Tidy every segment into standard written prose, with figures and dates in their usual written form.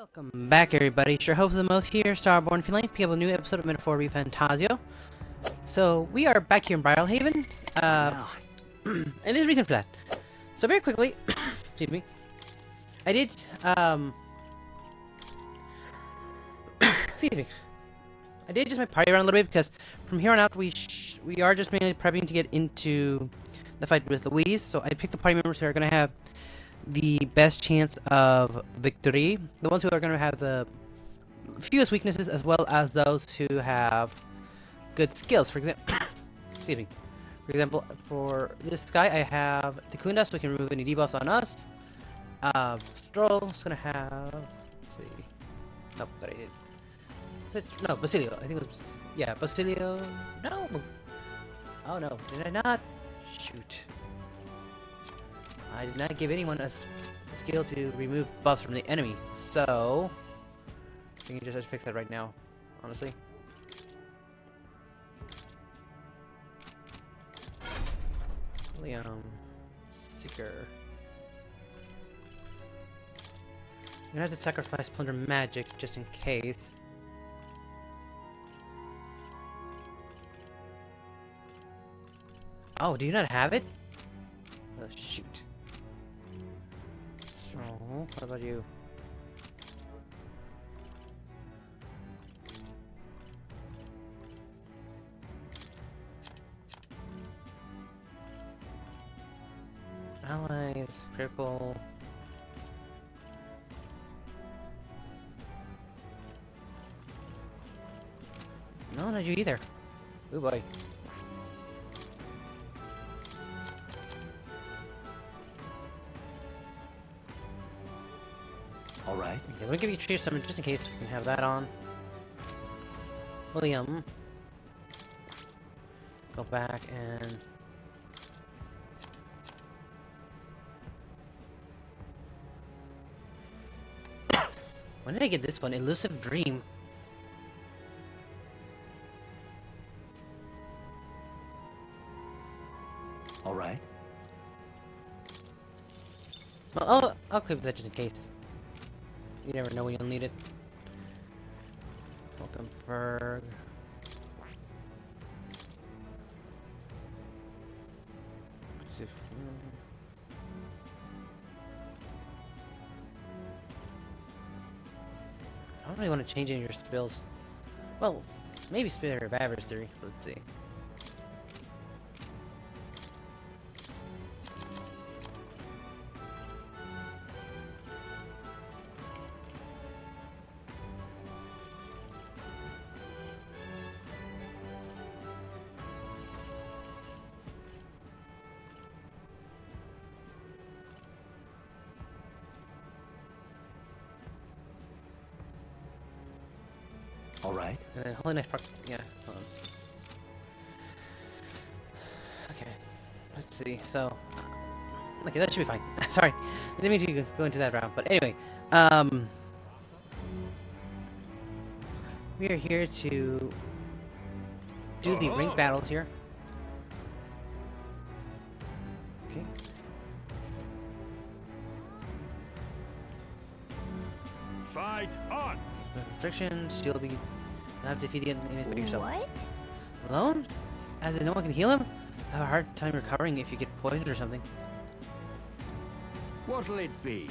Welcome back, everybody. It's your host of the most here, Starborn Feline. Pick up a new episode of Metaphor Refantazio. So we are back here in Briarhaven, and there's a reason for that. So very quickly, excuse me, I did excuse me, I did just my party around a little bit because from here on out we are just mainly prepping to get into the fight with Louise. So I picked the party members who are gonna have the best chance of victory, the ones who are going to have the fewest weaknesses, as well as those who have good skills. For example, excuse me. For example, for this guy, I have Takunda, so we can remove any debuffs on us. Stroll is going to have. Let's see. Nope, that I did. No, Basilio. I think it was. Yeah, Basilio. No. Oh no, did I not? Shoot. I did not give anyone a skill to remove buffs from the enemy, so I think you just have to fix that right now, honestly. Seeker. I'm gonna have to sacrifice Plunder Magic just in case. Oh, do you not have it? Oh, shoot. What about you? Allies, critical. No, not you either. Oh boy. Alright. Okay, let me give you Tree Summon just in case we can have that on. William. Go back and... When did I get this one? Elusive Dream. Alright. Well, I'll keep that just in case. You never know when you'll need it. Wolkenberg. I don't really want to change any of your spells. Well, maybe Spirit of Adversary. Let's see. Alright. And then Holy Knife Proc. Yeah, hold on. Okay. Let's see. So. Okay, that should be fine. Sorry. I didn't mean to go into that route. But anyway. We are here to do the ranked battles here. Okay. Fight on! Restrictions, you'll be have to defeat the enemy by yourself. What? Alone? As in no one can heal him? I have a hard time recovering if you get poisoned or something. What'll it be?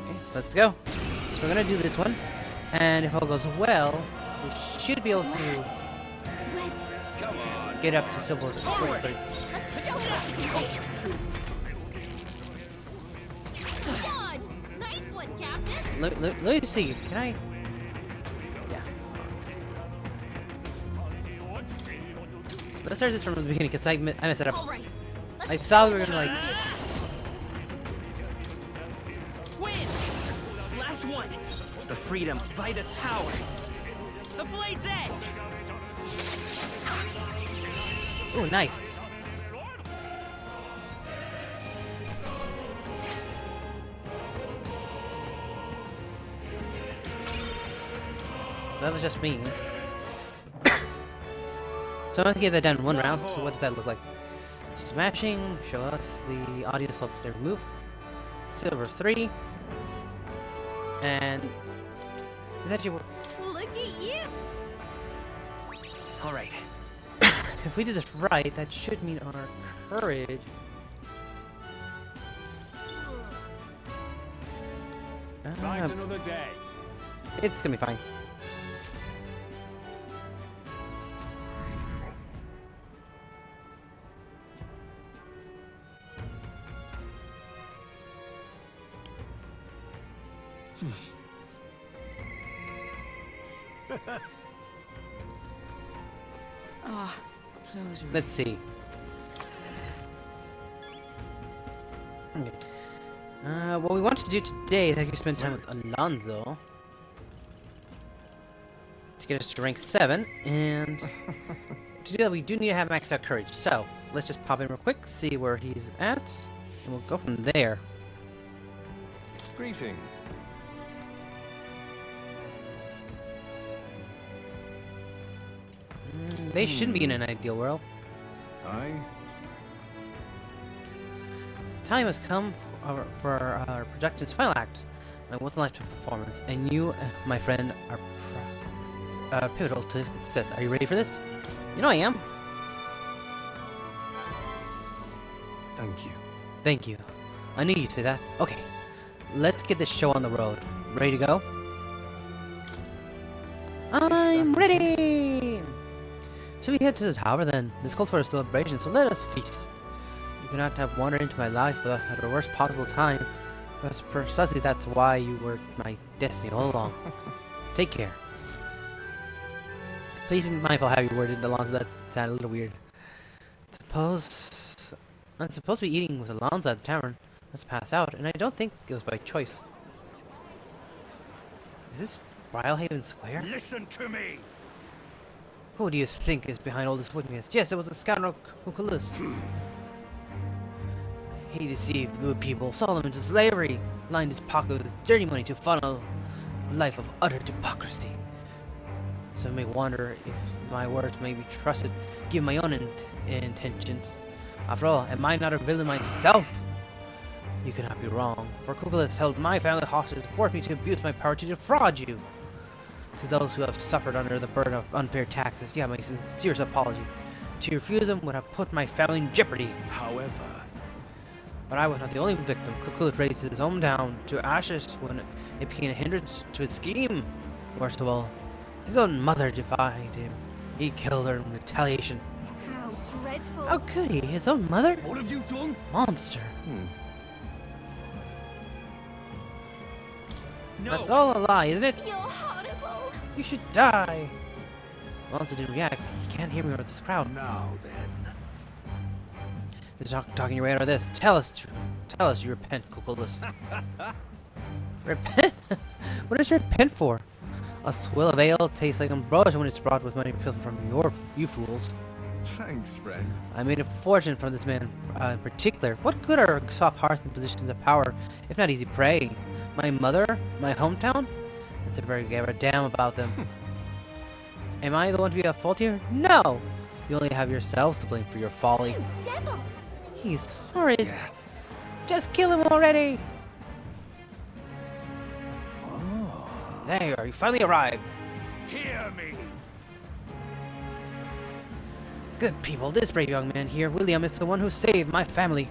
Okay, let's go. So we're gonna do this one, and if all goes well, we should be able to Come on! get up to silver. Dodged! Nice one, Captain! Let me see. Can I? Yeah. Let's start this from the beginning because I messed it up. Alright. I thought we were gonna like. Win! Last one! The freedom, Vitus power! The blade's edge! Ooh, nice. That was just me. So I'm going to get that done in one round. So what does that look like? Smashing. Show us the audience of their move. Silver 3. And is that your? Look at you. All right. If we do this right, that should mean our courage. Fight another day. It's gonna be fine. Ah, close your Let's see. Okay. What we wanted to do today is actually spend time with Alonzo to get us to rank 7, and to do that we do need to have maxed out courage. So let's just pop in real quick, see where he's at, and we'll go from there. Greetings. They shouldn't be in an ideal world. Aye. Time has come for our production's final act, my once-in-a-lifetime performance, and you, my friend, are pivotal to success. Are you ready for this? You know I am. Thank you. Thank you. I knew you'd say that. Okay, let's get this show on the road. Ready to go? I'm ready! Should we head to the tower then? This calls for a celebration, so let us feast. You cannot have wandered into my life at the worst possible time. But precisely that's why you were my destiny all along. Take care. Please be mindful how you worded Alonzo. That sounded a little weird. I'm supposed to be eating with Alonzo at the tavern. Let's pass out, and I don't think it was by choice. Is this Brylehaven Square? Listen to me. Who do you think is behind all this wickedness? Yes, it was the scoundrel Cuculus. He deceived good people, sold them into slavery, lined his pocket with dirty money to funnel a life of utter hypocrisy. So I may wonder if my words may be trusted, given my own intentions. After all, am I not a villain myself? You cannot be wrong, for Cuculus held my family hostage and forced me to abuse my power to defraud you. To those who have suffered under the burden of unfair taxes, you have my sincerest apology. To refuse them would have put my family in jeopardy. However, but I was not the only victim. Cuculus razed his hometown to ashes when it became a hindrance to his scheme. Worst of all, his own mother defied him. He killed her in retaliation. How dreadful. How could he? His own mother? what have you done? Monster. No. That's all a lie, isn't it? You're horrible. You should die. Alonzo didn't react. He can't hear me with this crowd. Now then. They're talking your way out of this. Tell us you repent, Cuculus. Repent? What does you repent for? A swill of ale tastes like ambrosia when it's brought with money pilfered from you fools. Thanks, friend. I made a fortune from this man in particular. What good are soft hearts in positions of power, if not easy prey? My mother? My hometown? It's a very give a damn about them. Am I the one to be at fault here? No! You only have yourselves to blame for your folly. You devil. He's horrid. Just kill him already! There you are, you finally arrived. Hear me. Good people, this brave young man here, William, is the one who saved my family.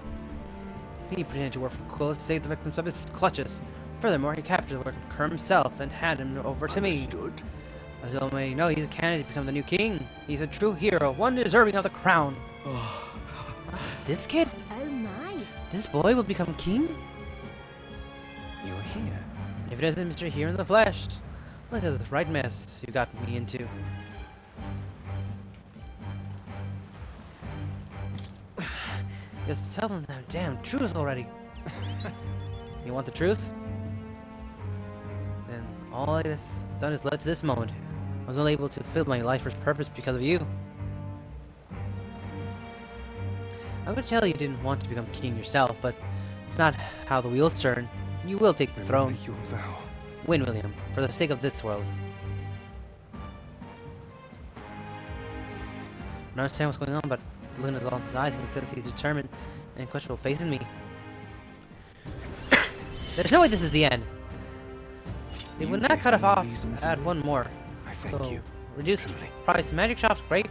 He pretended to work for Cuculus to save the victims of his clutches. Furthermore, he captured the work of Kerr himself and handed him over to me. Understood. As you all may know, he's a candidate to become the new king. He's a true hero, one deserving of the crown. This kid? Oh my. This boy will become king? You're here. If it isn't Mr. Here in the flesh. Look at this right mess you got me into. Just tell them that damn truth already. You want the truth? Then all I have done is led to this moment. I was only able to fulfill my life's purpose because of you. I'm gonna tell you didn't want to become king yourself, but it's not how the wheels turn. You will take the throne. Remember your vow. Win, William, for the sake of this world. I don't understand what's going on, but looking at Alonso's eyes, you can sense he's determined and questionable facing me. There's no way this is the end. They You would not gave cut me off reason to at live. one more. I thank So, you. reduced Truly. price magic shops, great.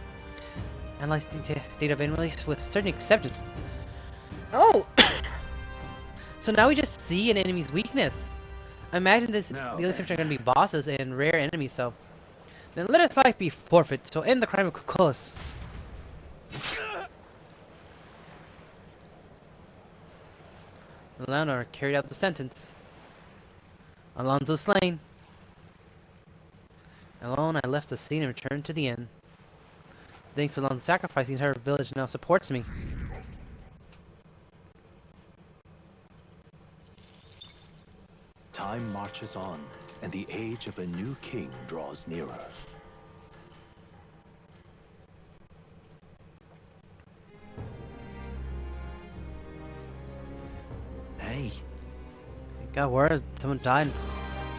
Analyze data of enemies with certain exceptions. Oh! So now we just see an enemy's weakness. I imagine this, Now the only then. exception are going to be bosses and rare enemies, so... Then let its life be forfeit, so end the crime of Kokos. Eleanor carried out the sentence. Alonso slain. Alone, I left the scene and returned to the inn. Thanks to Alonso's sacrifice, the entire village now supports me. Time marches on, and the age of a new king draws nearer. Hey. It got word someone died in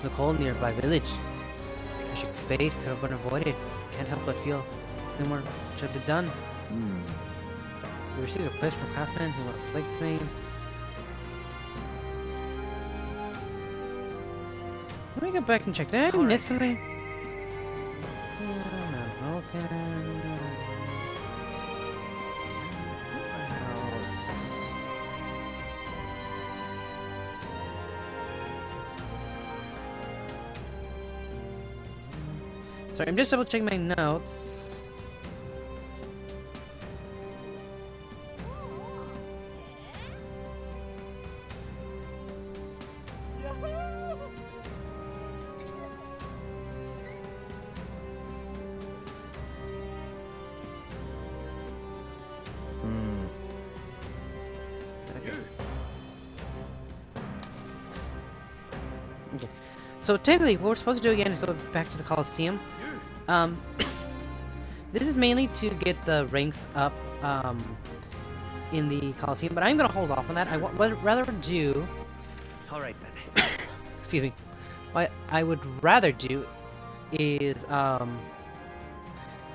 the cold nearby village. Tragic fate could have been avoided. Can't help but feel no more should have been done. We received a request from craftsman who wants to play with me. Let me go back and check. Did I miss something? Sorry, I'm just double checking my notes. Okay. So technically, what we're supposed to do again is go back to the Coliseum. This is mainly to get the ranks up in the Coliseum, but I'm gonna hold off on that. What rather do. All right then. Excuse me. What I would rather do is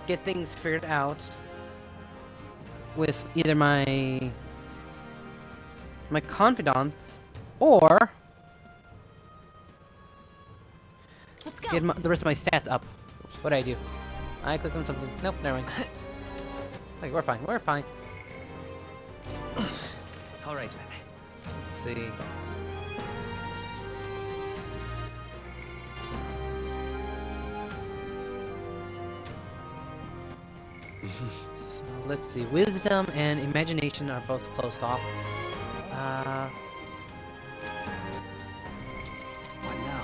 get things figured out with either my confidants or Let's go. get the rest of my stats up. What did I do? I clicked on something. Nope, never mind. Like, we're fine. We're fine. All right then. Let's see. So let's see. Wisdom and imagination are both closed off. What now?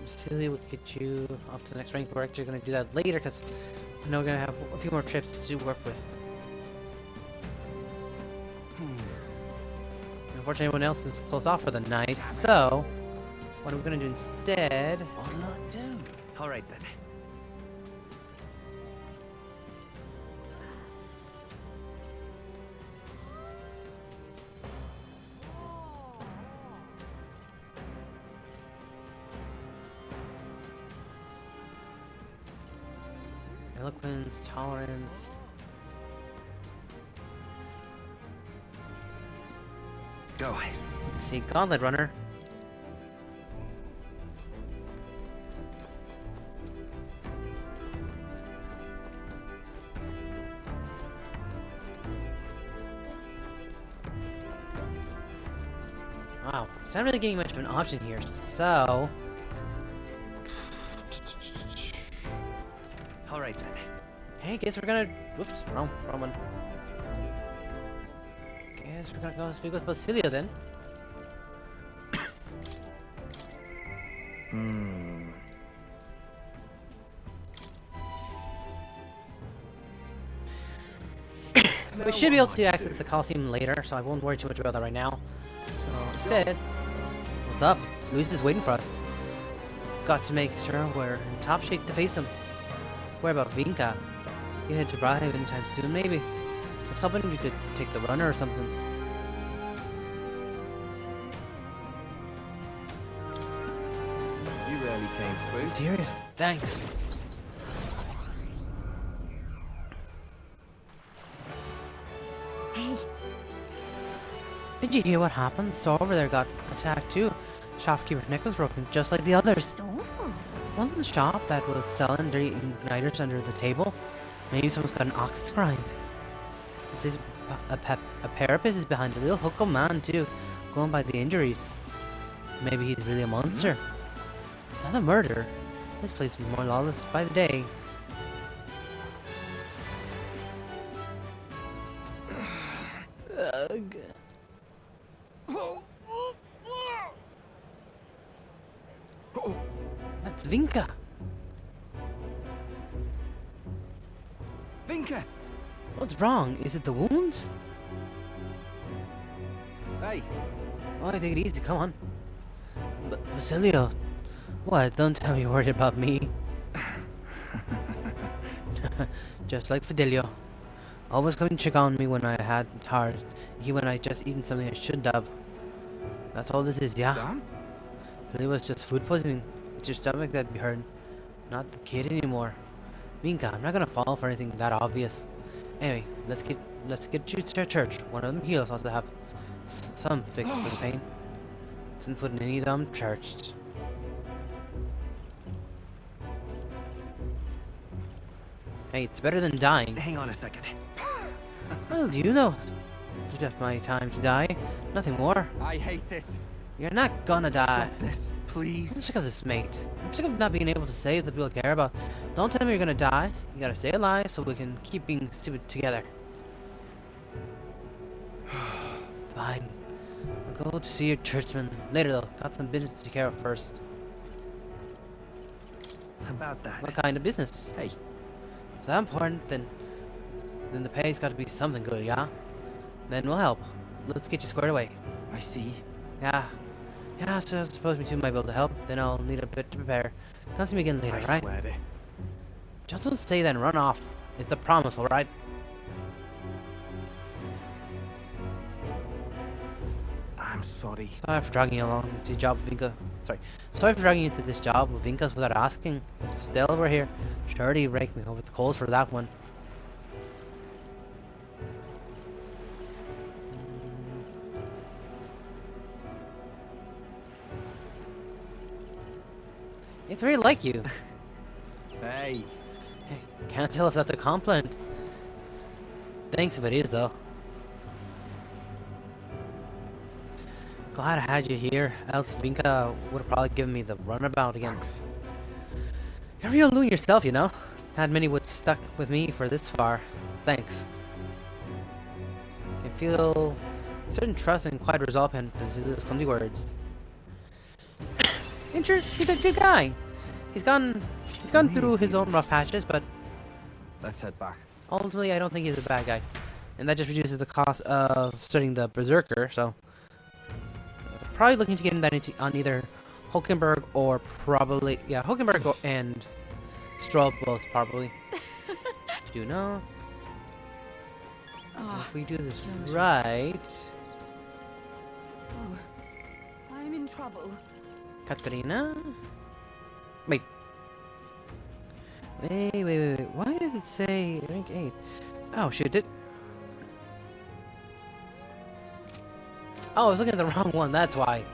Celia will get you up to the next rank. We're actually going to do that later because I know we're going to have a few more trips to work with. Unfortunately, everyone else is closed off for the night, so what are we going to do instead? What'll I do? All right then. Eloquence, tolerance. Go. Let's see, Gauntlet Runner. Wow, it's not really getting much of an option here, so... All right then. Hey, guess we're gonna... Whoops, wrong one. Guess we're gonna go speak with Basilia then. We should be able to access the Coliseum later, so I won't worry too much about that right now. So instead, what's up? Luis is waiting for us. Got to make sure we're in top shape to face him. What about Vinka? You head to Brahim anytime soon, maybe. I was hoping you could take the runner or something. You rarely came through. Serious? Thanks. Hey, Did Did you hear what happened? The store over there got attacked too. Shopkeeper's neck was broken, just like the others. It's awful. Wasn't the shop that was selling dirty igniters under the table? Maybe someone's got an ox grind. This is a parapet is behind a real huckle man too, going by the injuries. Maybe he's really a monster. Another murder. This place is more lawless by the day. Ugh. That's Vinka. Vinka! What's wrong? Is it the wounds? Hey, Oh, take it easy. Come on. Basilio. What? Don't tell me you're worried about me. Just like Fidelio. Always come and check on me when I had it hard. Even when I just eaten something I shouldn't have. That's all this is, yeah? Sam? It was just food poisoning. It's your stomach that'd be hurting. Not the kid anymore. Vinka, I'm not gonna fall for anything that obvious. Anyway, let's get you to church. One of them heels ought to have some fix for the pain. Send foot in any dumb church. Hey, it's better than dying. Hang on a second. Well, do you know? It's just my time to die. Nothing more. I hate it. You're not gonna die. Stop this, I'm please. sick of this, mate. I'm sick of not being able to save the people I care about. Don't tell me you're gonna die. You gotta stay alive so we can keep being stupid together. Fine. I'll go to see your churchman later, though. Got some business to take care of first. How about that? What kind of business? Hey, If that important, then the pay's got to be something good, yeah? Then we'll help. Let's get you squared away. I see. Yeah. Yeah, so I suppose me too might be able to help. Then I'll need a bit to prepare. Come see me again later, I right? swear to. Just don't stay then, run off. It's a promise, alright? I'm sorry. Sorry for dragging you along into the job with Vinka. Sorry for dragging you into this job with Vinkas without asking. If still were here, surely he'd rake me over the coals for that one. It's really like you. Hey. Hey, can't tell if that's a compliment. Thanks if it is, though. Glad I had you here, else Vinka would have probably given me the runabout again. Thanks. You're a real loon yourself, you know? Had many would stuck with me for this far. Thanks. I feel certain trust and quiet resolve in Basilio's clumsy words. He's a good guy. He's gone through his own rough patches, but Let's head back. ultimately I don't think he's a bad guy. And that just reduces the cost of studying the Berserker, so probably looking to get that into on either Hulkenberg or probably Hulkenberg and Stroll both probably. Do you know? Ah, If we do this close. right, oh, I'm in trouble. Katrina. Wait. Wait. Why does it say rank 8? Oh shoot! Oh, I was looking at the wrong one. That's why.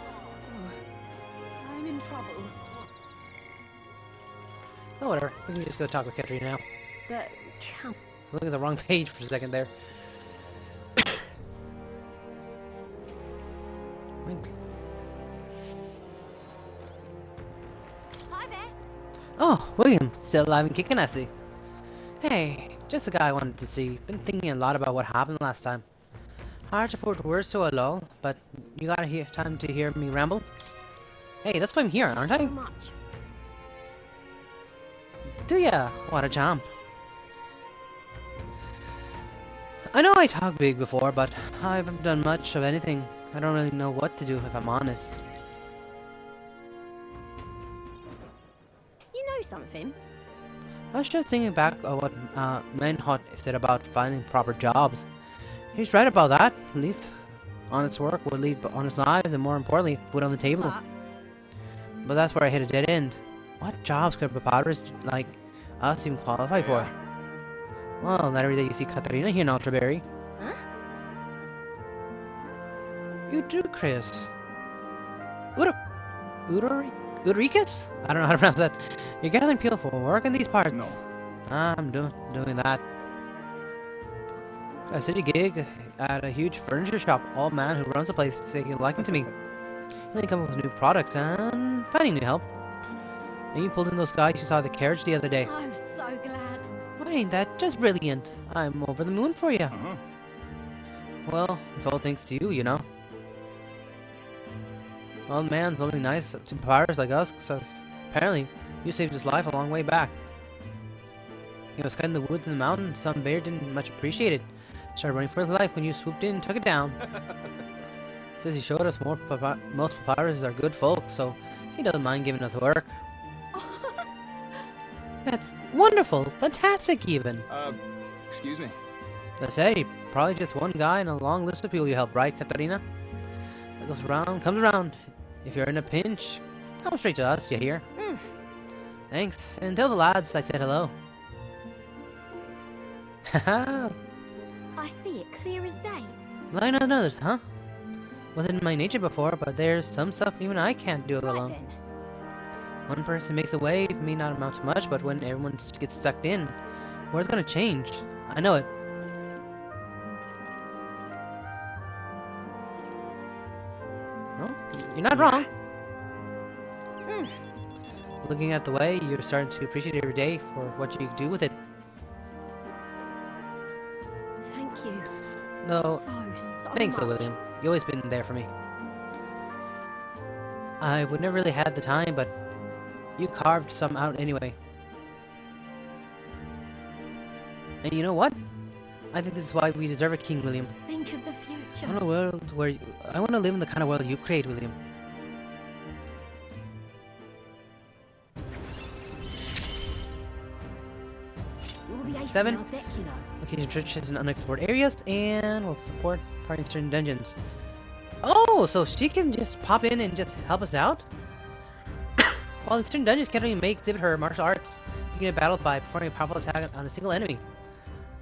Oh, I'm in trouble. Oh, whatever. We can just go talk with Katrina now. The camp. Look at the wrong page for a second there. Wait. Hi there. Oh, William, still alive and kicking, I see. Hey, just the guy I wanted to see. Been thinking a lot about what happened last time. Hard to put words to a lull, but you got time to hear me ramble? Hey, that's why I'm here, aren't I? So much. Do ya? What a champ. I know I talk big before, but I haven't done much of anything. I don't really know what to do if I'm honest. You know something? I was just thinking back of what Menhot said about finding proper jobs. He's right about that. At least honest work will lead to honest lives, and more importantly, food on the table. But but that's where I hit a dead end. What jobs could papyrus like us even qualify for? Well, not every day you see Katarina here in Ultraberry. Huh? You do, Chris. Ulricus? I don't know how to pronounce that. You're gathering people for work in these parts. No. I'm doing that. A city gig at a huge furniture shop. Old man who runs the place is taking a liking to me. And they come up with new products and finding new help. And you pulled in those guys you saw at the carriage the other day. I'm so glad. Well, ain't that just brilliant? I'm over the moon for you. Uh-huh. Well, it's all thanks to you, you know. Old man's only nice to pirates like us, because apparently you saved his life a long way back. He was cutting the wood in the mountain. Some bear didn't much appreciate it. Started running for his life when you swooped in and took it down. Says he showed us most papyrus are good folk, so he doesn't mind giving us work. That's wonderful, fantastic even. Excuse me. That's it. Probably just one guy in a long list of people you help, right, Katarina? What goes around comes around. If you're in a pinch, come straight to us, you hear? Thanks, and tell the lads I said hello. Haha. I see it clear as day. Line on others, huh? Wasn't in my nature before, but there's some stuff even I can't do Right alone. then. One person makes a wave, may not amount to much, but when everyone gets sucked in, word's gonna change. I know it. Well, you're not wrong. Looking at the way, you're starting to appreciate every day for what you do with it. Thank you. Though, So thanks, though, much. William. You always been there for me. I would never really had the time, but you carved some out anyway. And you know what? I think this is why we deserve a king, William. Think of the future. I want a world where I want to live in the kind of world you create, William. All the aces 7. on our deck, you know. Location churches in unexplored areas, and will support party in certain dungeons. Oh, so she can just pop in and just help us out? While in certain dungeons, Katarina may exhibit her martial arts, begin a battle by performing a powerful attack on a single enemy.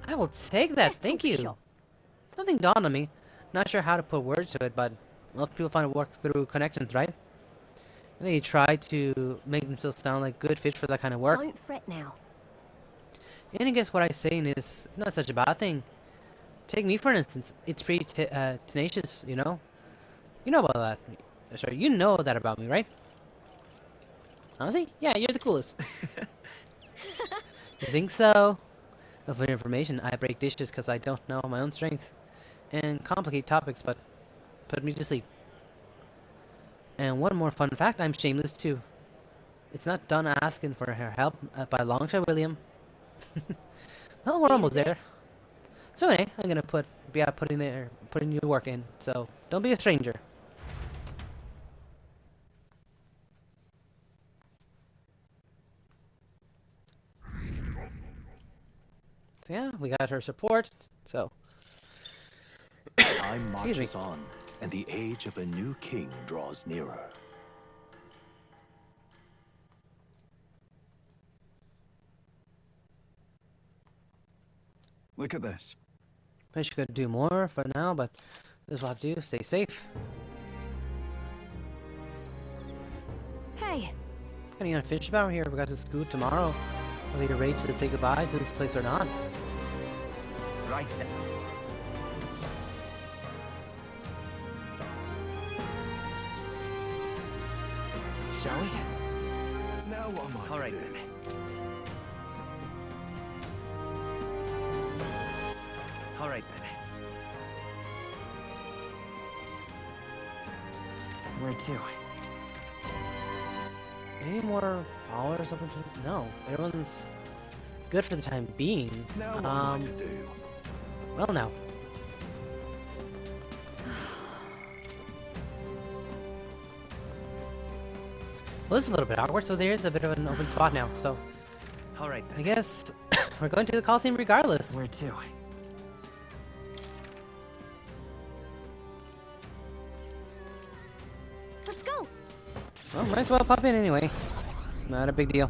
I will take that, Let's thank talk you. shop. Something dawned on me. Not sure how to put words to it, but most people find work through connections, right? And they try to make themselves sound like good fit for that kind of work. Don't fret now. And I guess what I'm saying is not such a bad thing. Take me for instance. It's pretty tenacious, you know? You know about that. Sorry, you know that about me, right? Honestly? Yeah, you're the coolest. You think so? Well, for your information, I break dishes because I don't know my own strength. And complicate topics, but put me to sleep. And one more fun fact, I'm shameless too. It's not done asking for her help by a long shot, William. Well, we're almost there. So anyway, I'm gonna be out putting your work in. So don't be a stranger. So yeah, we got her support. So Time marches on, and the age of a new king draws nearer. Look at this. wish you could do more for now, but this is what I have to do. Stay safe. Hey, Getting on fish about here. We got to scoot tomorrow. Whether you're ready to say goodbye to this place or not. Right then. Shall we? Now what am I All to right do? then. All right then. Where to? Any more followers up until no? Everyone's good for the time being. Now what am I to do? Well now. Well, this is a little bit awkward, so there is a bit of an open spot now. So All right I then. guess we're going to the Coliseum regardless. Where to? let's go. Oh, might as well pop in anyway. Not a big deal.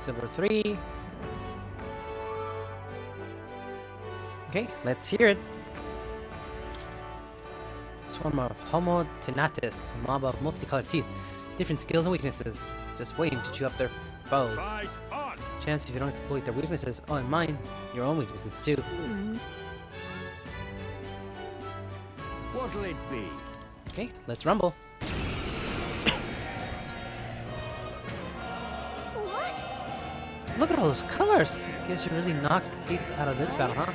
Silver 3. Okay, let's hear it. Swarm of Homo tenatus, a mob of multicolored teeth, different skills and weaknesses, just waiting to chew up their foes. Chance if you don't exploit their weaknesses, oh and mine, your own weaknesses too. What'll it be? Okay, let's rumble. What? Look at all those colors! Guess you really knocked teeth out of this battle, huh?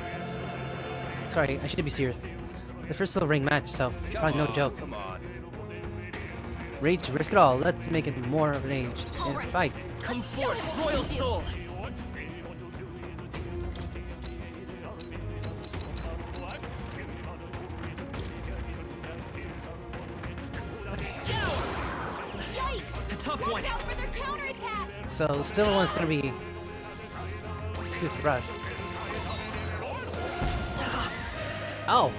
Sorry, I should be serious. The first little ring match, so probably no joke. Come on. Rage, risk it all. Let's make it more of an age. And fight. Come forth, royal soul! Yikes! A tough Watch one! out for their counterattack! So the silver one's gonna be... Excuse the brush. Oh!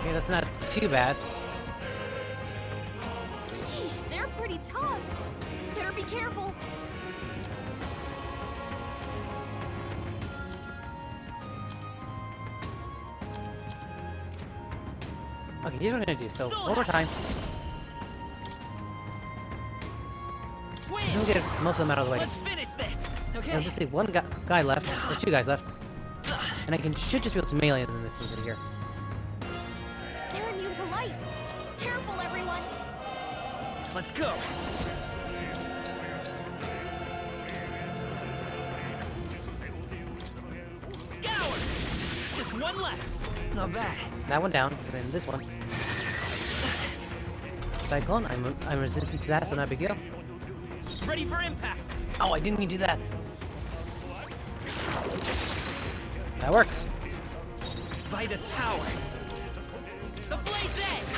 Okay, that's not too bad. Sheesh, they're pretty tough. Better be careful. Okay, here's what I'm gonna do. So, one more time. Just gonna get most of them out of the way. Let's finish this! Okay. I'll just leave one guy left, or two guys left. And I should just be able to melee them if they're here. They're immune to light. Careful, everyone. Let's go! Scour! Just one left! Not bad. That one down, and then this one. Cyclone, I'm resistant to that, so not a big deal. Ready for impact! Oh, I didn't mean to do that. That works. Vitus power! The blaze edge!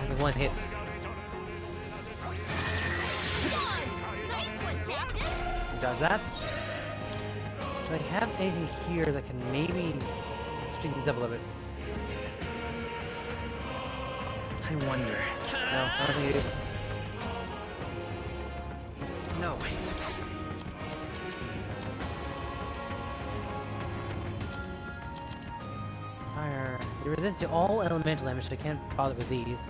Only one hit. Come on. Nice one, Captain. Dodge that. Do I have anything here that can maybe speed these up a little bit? I wonder. No, I don't think I do. No. Fire. It resents to all elemental damage, so I can't bother with these.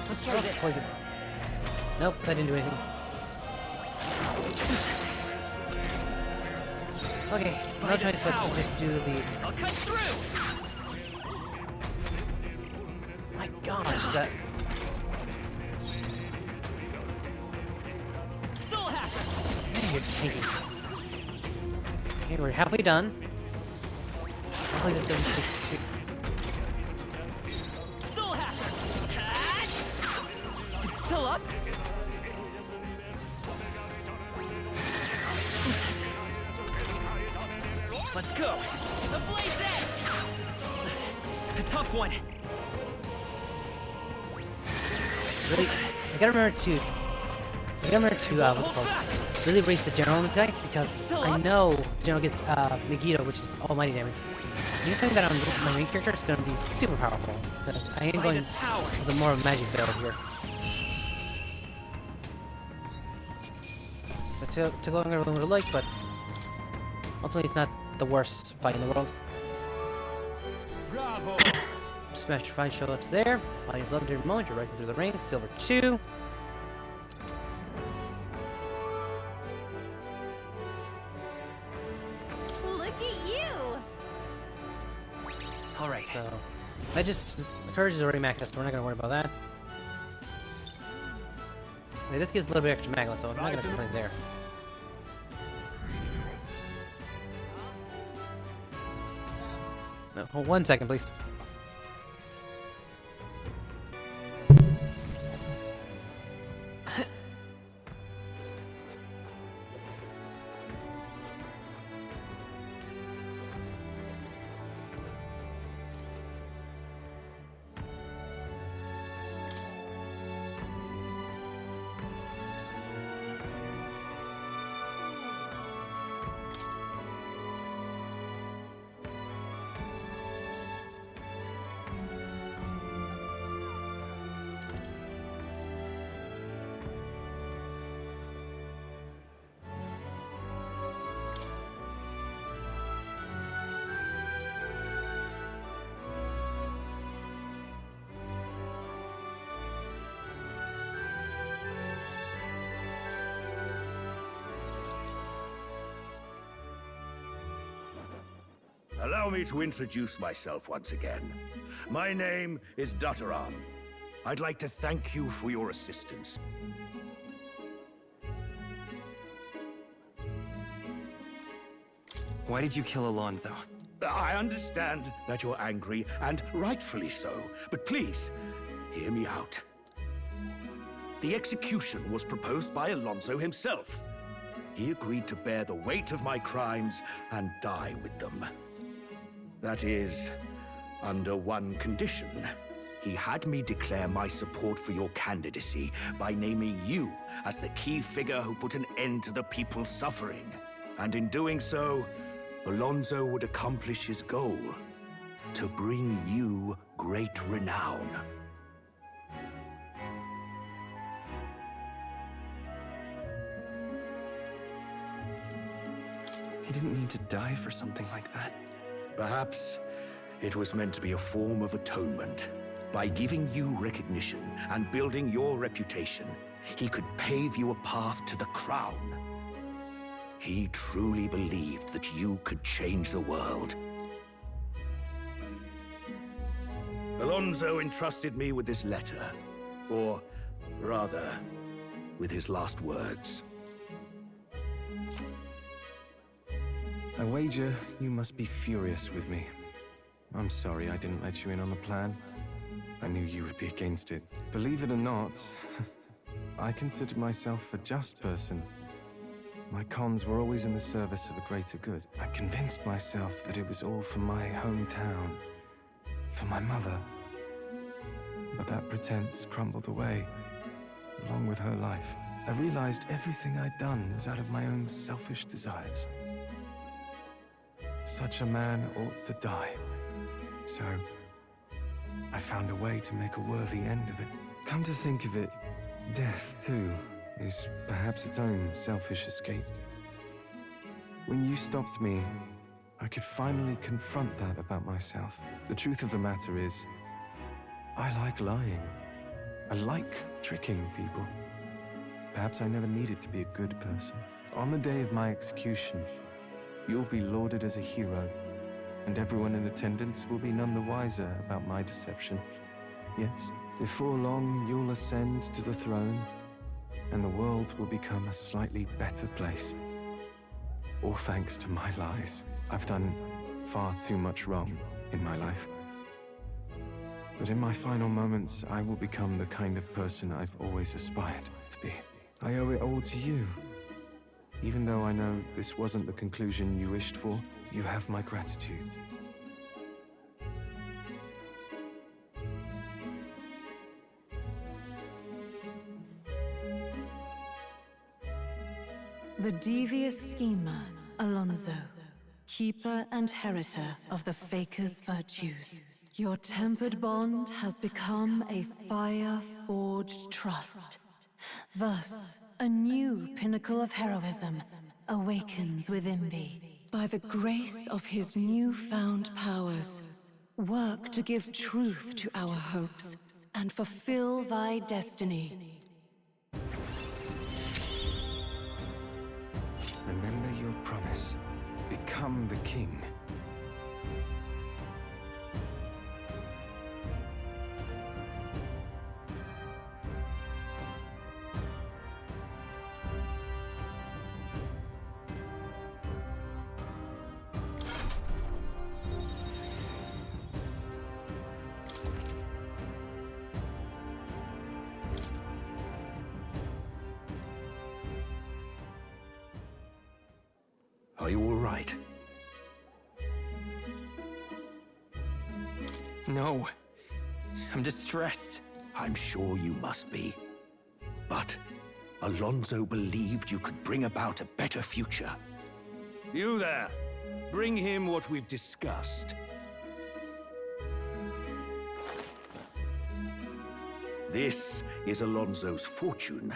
Let's try this. Poison. Nope, that didn't do anything. Okay, no choice but to just do the... I'll cut through! My gosh, that... Soul hacker! Man, you're tanky. Okay, we're halfway done. Hopefully this doesn't take too... Soul hacker! It's still up? Let's go! The blaze edge! A tough one! Really, I gotta remember to what's it called? Really raise the general on this guy, because I know the general gets Megiddo, which is almighty damage. You just think that on my main character is gonna be super powerful, because I am going with a more of a magic build here. It took longer than I would have liked, but hopefully it's not the worst fight in the world. Bravo! Smash your fine show up to there. Audience love during the moment. You're racing through the ring. Silver 2. Look at you. Alright. So, that just... The courage is already maxed out, so we're not going to worry about that. Okay, this gives a little bit extra magma, so I'm not going to complain there. No, hold 1 second, please. Allow me to introduce myself once again. My name is Dutteran. I'd like to thank you for your assistance. Why did you kill Alonso? I understand that you're angry, and rightfully so, but please, hear me out. The execution was proposed by Alonso himself. He agreed to bear the weight of my crimes and die with them. That is, under one condition. He had me declare my support for your candidacy by naming you as the key figure who put an end to the people's suffering. And in doing so, Alonso would accomplish his goal, to bring you great renown. He didn't need to die for something like that. Perhaps it was meant to be a form of atonement. By giving you recognition and building your reputation, he could pave you a path to the crown. He truly believed that you could change the world. Alonso entrusted me with this letter, or rather, with his last words. I wager you must be furious with me. I'm sorry I didn't let you in on the plan. I knew you would be against it. Believe it or not, I considered myself a just person. My cons were always in the service of a greater good. I convinced myself that it was all for my hometown, for my mother. But that pretense crumbled away, along with her life. I realized everything I'd done was out of my own selfish desires. Such a man ought to die. So, I found a way to make a worthy end of it. Come to think of it, death, too, is perhaps its own selfish escape. When you stopped me, I could finally confront that about myself. The truth of the matter is, I like lying. I like tricking people. Perhaps I never needed to be a good person. On the day of my execution, you'll be lauded as a hero, and everyone in attendance will be none the wiser about my deception. Yes, before long, you'll ascend to the throne, and the world will become a slightly better place. All thanks to my lies. I've done far too much wrong in my life. But in my final moments, I will become the kind of person I've always aspired to be. I owe it all to you. Even though I know this wasn't the conclusion you wished for, you have my gratitude. The devious schemer, Alonso, keeper and heritor of the Faker's virtues. Your tempered bond has become a fire-forged trust. Thus, a new pinnacle of heroism awakens within thee. By the grace of his newfound powers, work to give truth to our hopes and fulfill thy destiny. Remember your promise. Become the king. Are you all right? No. I'm distressed. I'm sure you must be. But Alonso believed you could bring about a better future. You there! Bring him what we've discussed. This is Alonso's fortune.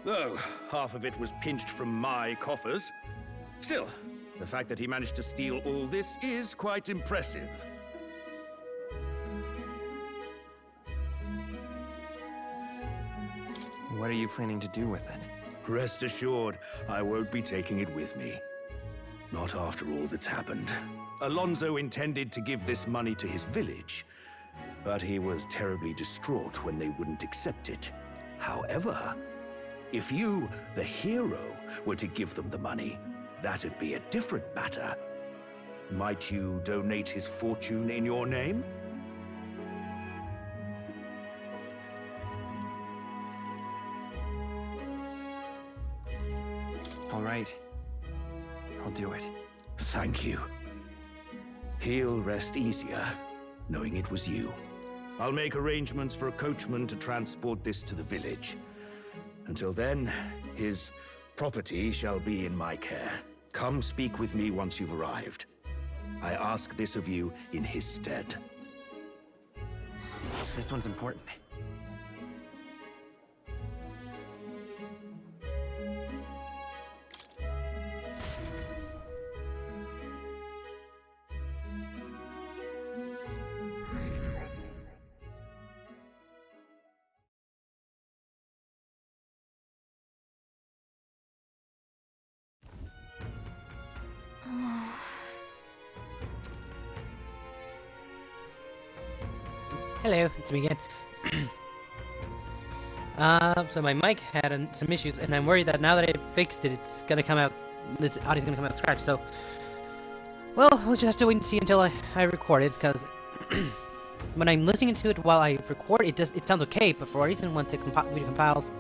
Though half of it was pinched from my coffers. Still, the fact that he managed to steal all this is quite impressive. What are you planning to do with it? Rest assured, I won't be taking it with me. Not after all that's happened. Alonso intended to give this money to his village, but he was terribly distraught when they wouldn't accept it. However, if you, the hero, were to give them the money, that'd be a different matter. Might you donate his fortune in your name? All right. I'll do it. Thank you. He'll rest easier, knowing it was you. I'll make arrangements for a coachman to transport this to the village. Until then, his property shall be in my care. Come speak with me once you've arrived. I ask this of you in his stead. This one's important. Hello, it's me again. So my mic had some issues, and I'm worried that now that I fixed it, it's gonna come out. This audio's gonna come out scratched. So, well, we'll just have to wait and see until I record it, because when I'm listening to it while I record, it sounds okay. But for a reason, once it video compiles,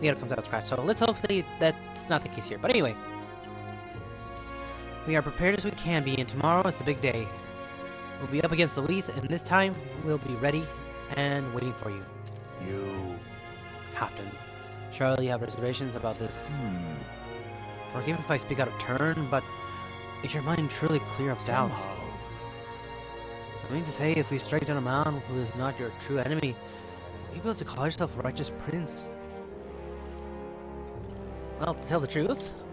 the audio comes out scratched. So let's hopefully that's not the case here. But anyway, we are prepared as we can be, and tomorrow is the big day. We'll be up against Luis, and this time we'll be ready and waiting for you. You... Captain, surely you have reservations about this. Forgive me if I speak out of turn, but is your mind truly clear of doubts? Somehow. I mean to say, if we strike down a man who is not your true enemy, will you be able to call yourself a righteous prince? Well, to tell the truth,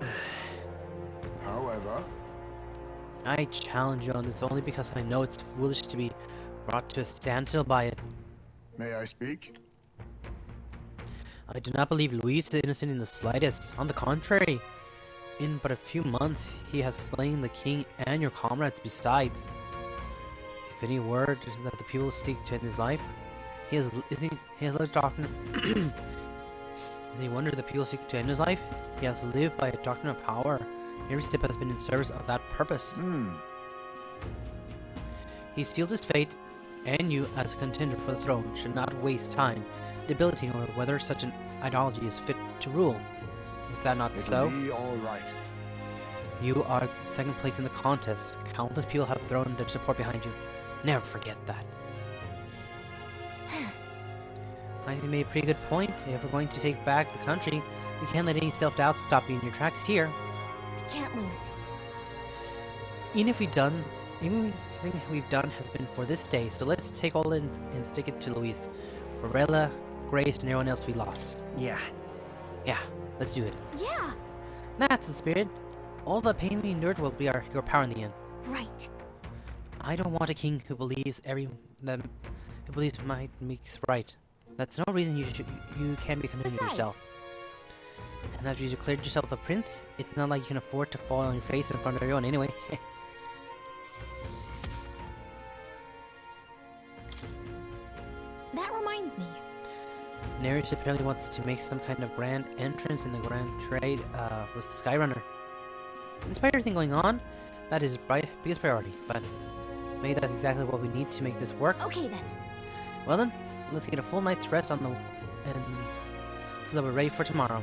However... I challenge you on this only because I know it's foolish to be brought to a standstill by it. May I speak? I do not believe Luis is innocent in the slightest. On the contrary, in but a few months, he has slain the king and your comrades besides. If any word that the people seek to end his life, he has lived doctrine. Is any wonder the people seek to end his life? He has lived by a doctrine of power. Every step has been in service of that purpose. He sealed his fate, and you, as a contender for the throne, should not waste time debilitating over whether such an ideology is fit to rule. Is that not so? It'll be all right. You are second place in the contest. Countless people have thrown their support behind you. Never forget that. I made a pretty good point. If we're going to take back the country, we can't let any self-doubt stop you in your tracks here. Can't lose. Even everything we've done has been for this day, so let's take all in and stick it to Luis. Varela, Grace, and everyone else we lost. Yeah. Yeah, let's do it. Yeah, That's the spirit. All the pain we endured will be your power in the end. right. I don't want a king who believes might makes right. That's no reason you can be condemning Besides. yourself. And after you declared yourself a prince, it's not like you can afford to fall on your face in front of everyone anyway. That reminds me. Nereus apparently wants to make some kind of grand entrance in the grand trade with the Skyrunner. Despite everything going on, that is his biggest priority, but maybe that's exactly what we need to make this work. Okay then. Well then, let's get a full night's rest so that we're ready for tomorrow.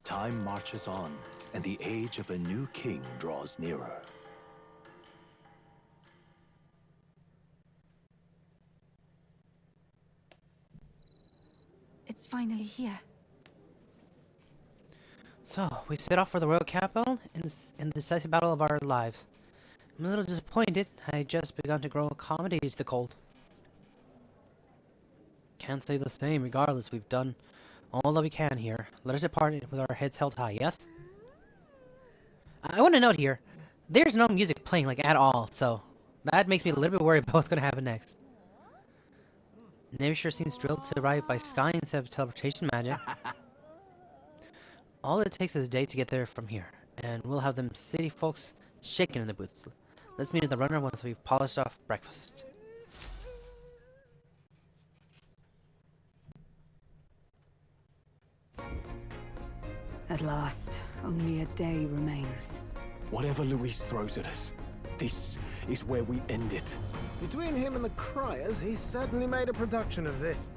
Time marches on, and the age of a new king draws nearer. It's finally here. So, we set off for the royal capital in the decisive battle of our lives. I'm a little disappointed. I had just begun to grow accommodated to the cold. Can't say the same. Regardless, we've done all that we can here. Let us depart with our heads held high, yes? I want to note here, there's no music playing, like, at all, so that makes me a little bit worried about what's going to happen next. Navy sure seems thrilled to arrive by sky instead of teleportation magic. All it takes is a day to get there from here, and we'll have them city folks shaking in the boots. Let's meet at the runner once we've polished off breakfast. At last, only a day remains. Whatever Luis throws at us, this is where we end it. Between him and the Criers, he's certainly made a production of this.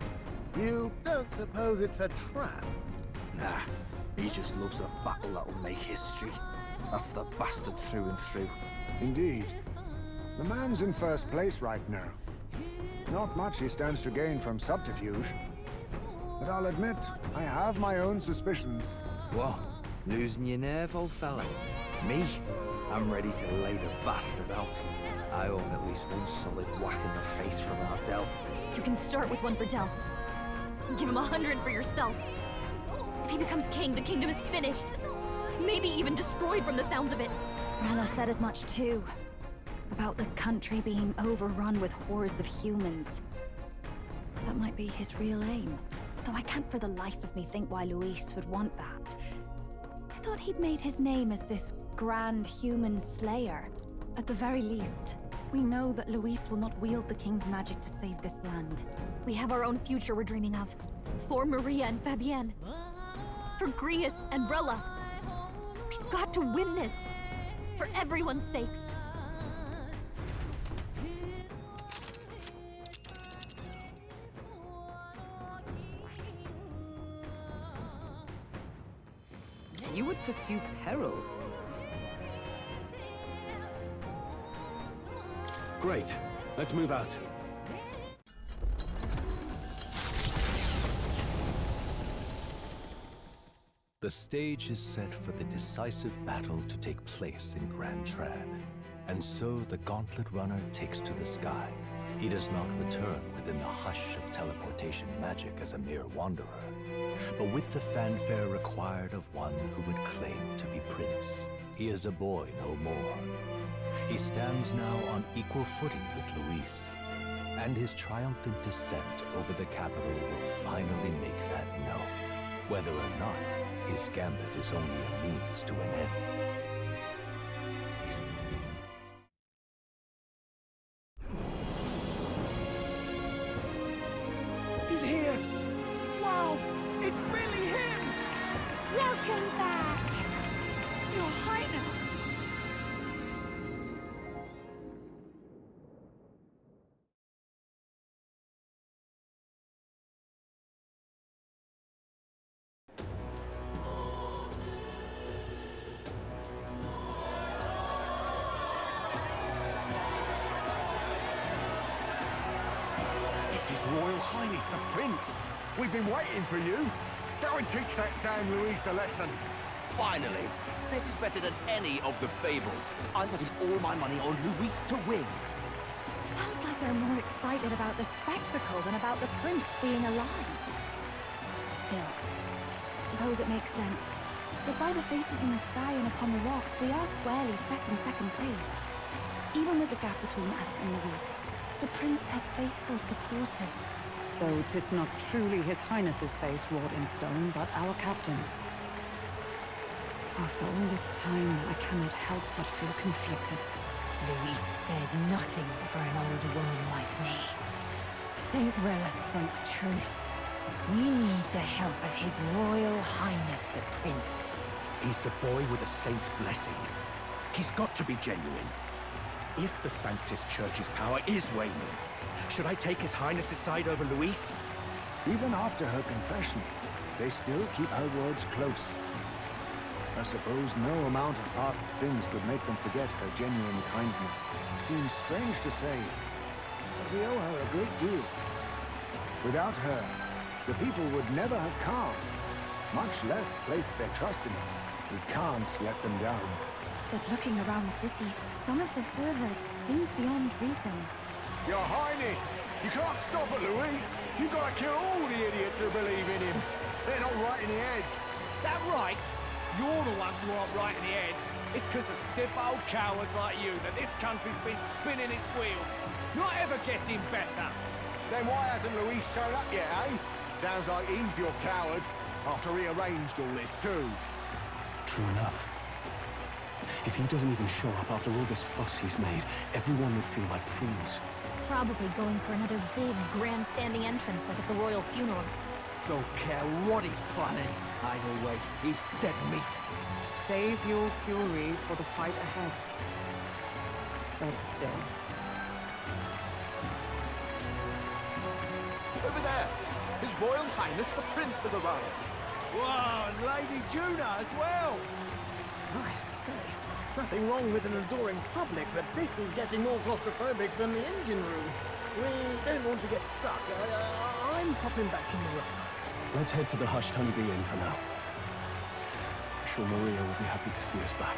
You don't suppose it's a trap? Nah, he just loves a battle that'll make history. That's the bastard through and through. Indeed. The man's in first place right now. Not much he stands to gain from subterfuge. But I'll admit, I have my own suspicions. What? Losing your nerve, old fella? Me? I'm ready to lay the bastard out. I own at least one solid whack in the face from Ardell. You can start with one for Del. Give him 100 for yourself. If he becomes king, the kingdom is finished. Maybe even destroyed from the sounds of it. Rella said as much too. About the country being overrun with hordes of humans. That might be his real aim. Though I can't for the life of me think why Luis would want that. I thought he'd made his name as this grand human slayer. At the very least, we know that Luis will not wield the king's magic to save this land. We have our own future we're dreaming of. For Maria and Fabienne. For Grius and Rella. We've got to win this. For everyone's sakes. You would pursue peril. Great. Let's move out. The stage is set for the decisive battle to take place in Grand Trad. And so the Gauntlet Runner takes to the sky. He does not return within the hush of teleportation magic as a mere wanderer, but with the fanfare required of one who would claim to be prince. He is a boy no more. He stands now on equal footing with Luis, and his triumphant descent over the capital will finally make that known, whether or not his gambit is only a means to an end. He's here! Wow! It's really him! Welcome back! Your Highness! It's His Royal Highness the Prince. We've been waiting for you. Go and teach that damn Luis a lesson. Finally! This is better than any of the fables. I'm putting all my money on Luis to win. Sounds like they're more excited about the spectacle than about the prince being alive. Still, suppose it makes sense. But by the faces in the sky and upon the rock, we are squarely set in second place. Even with the gap between us and Luis, the prince has faithful supporters. Though 'tis not truly His Highness's face wrought in stone, but our captain's. After all this time, I cannot help but feel conflicted. Luis spares nothing for an old woman like me. Saint Rella spoke truth. We need the help of His Royal Highness the Prince. He's the boy with a saint's blessing. He's got to be genuine. If the Sanctus Church's power is waning, should I take His Highness's side over Luis? Even after her confession, they still keep her words close. I suppose no amount of past sins could make them forget her genuine kindness. Seems strange to say, but we owe her a great deal. Without her, the people would never have calmed, much less placed their trust in us. We can't let them down. But looking around the city, some of the fervor seems beyond reason. Your Highness, you can't stop at Luis. You've got to kill all the idiots who believe in him. They're not right in the head. That right? You're the ones who aren't right in the head. It's because of stiff old cowards like you that this country's been spinning its wheels. Not ever getting better. Then why hasn't Luis shown up yet, eh? Sounds like he's your coward, after he arranged all this too. True enough. If he doesn't even show up after all this fuss he's made, everyone would feel like fools. Probably going for another big, grandstanding entrance like at the royal funeral. Don't care what he's planning. Either way, he's dead meat. Save your fury for the fight ahead. But still. Over there! His Royal Highness the Prince has arrived! Whoa, and Lady Juna as well! I say, nothing wrong with an adoring public, but this is getting more claustrophobic than the engine room. We don't want to get stuck. I'm popping back in the room. Let's head to the hushed honeybee inn for now. I'm sure Maria will be happy to see us back.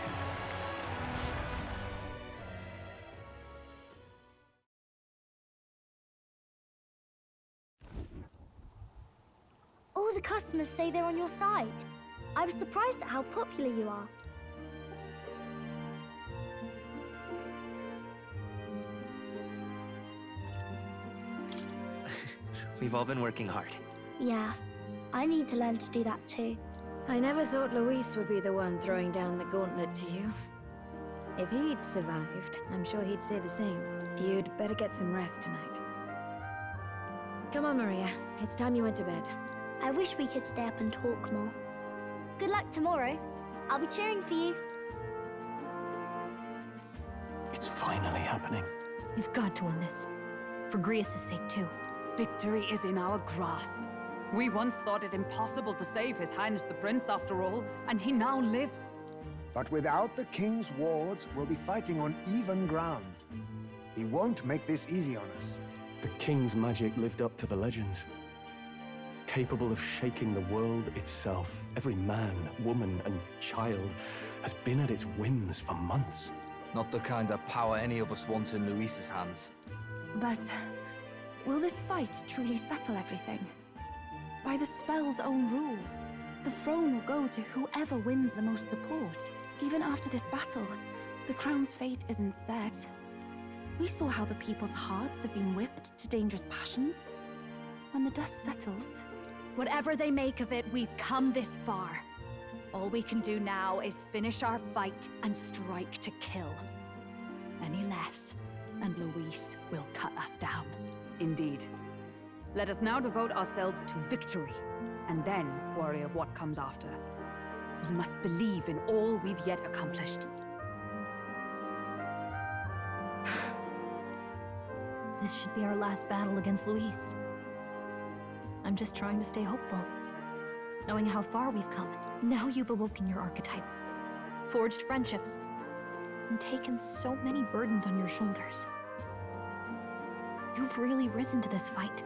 All the customers say they're on your side. I was surprised at how popular you are. We've all been working hard. Yeah, I need to learn to do that too. I never thought Luis would be the one throwing down the gauntlet to you. If he'd survived, I'm sure he'd say the same. You'd better get some rest tonight. Come on, Maria. It's time you went to bed. I wish we could stay up and talk more. Good luck tomorrow. I'll be cheering for you. It's finally happening. You've got to win this. For Grius' sake, too. Victory is in our grasp. We once thought it impossible to save His Highness the Prince, after all, and he now lives. But without the king's wards, we'll be fighting on even ground. He won't make this easy on us. The king's magic lived up to the legends. Capable of shaking the world itself. Every man, woman, and child has been at its whims for months. Not the kind of power any of us want in Luis's hands. But will this fight truly settle everything? By the spell's own rules, the throne will go to whoever wins the most support. Even after this battle, the crown's fate isn't set. We saw how the people's hearts have been whipped to dangerous passions. When the dust settles... Whatever they make of it, we've come this far. All we can do now is finish our fight and strike to kill. Any less, and Luis will cut us down. Indeed. Let us now devote ourselves to victory, and then worry of what comes after. We must believe in all we've yet accomplished. This should be our last battle against Luis. I'm just trying to stay hopeful. Knowing how far we've come. Now you've awoken your archetype. Forged friendships. And taken so many burdens on your shoulders. You've really risen to this fight.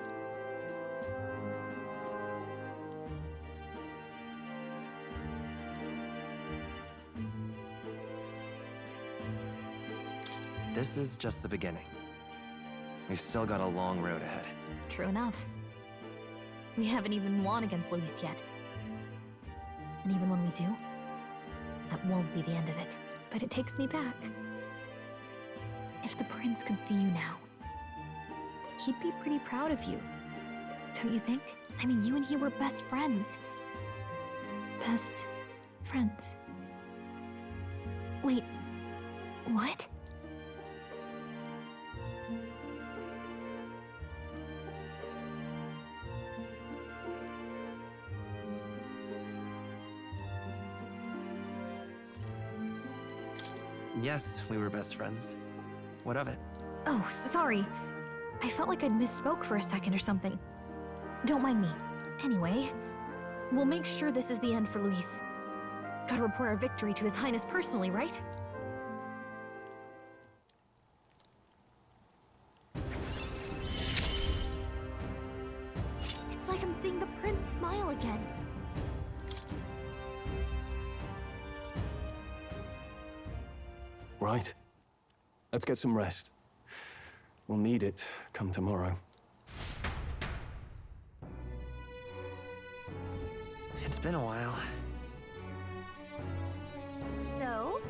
This is just the beginning. We've still got a long road ahead. True enough. We haven't even won against Luis yet. And even when we do, that won't be the end of it. But it takes me back. If the prince could see you now, he'd be pretty proud of you. Don't you think? I mean, you and he were best friends. Best friends. Wait, what? Yes, we were best friends. What of it? Oh, sorry. I felt like I'd misspoke for a second or something. Don't mind me. Anyway, we'll make sure this is the end for Luis. Gotta report our victory to His Highness personally, right? It's like I'm seeing the prince smile again. Right. Let's get some rest. We'll need it come tomorrow. It's been a while. So?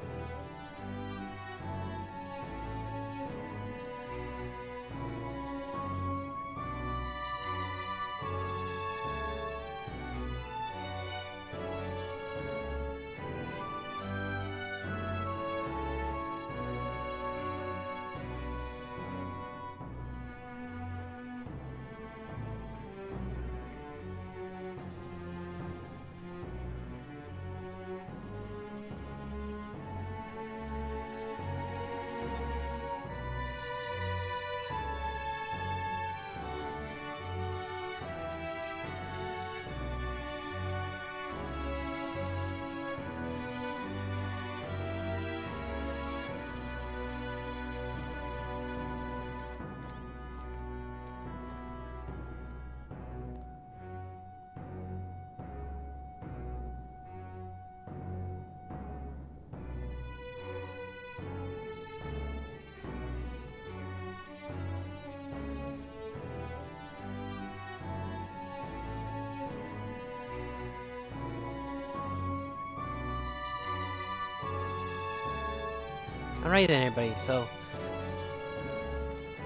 Alright then, everybody. So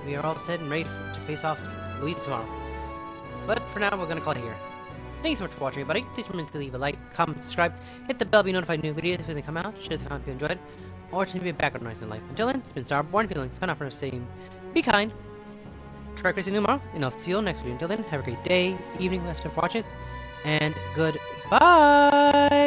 we are all set and ready to face off Louise tomorrow. But for now, we're gonna call it here. Thanks so much for watching, everybody. Please remember to leave a like, comment, subscribe, hit the bell to be notified of new videos when they come out, share the comment if you enjoyed, or just be a background noise in life. Until then, it's been Starborn Feline. Sign off for saying, be kind, try crazy tomorrow, and I'll see you all next video. Until then, have a great day, evening, whatever watches, and goodbye!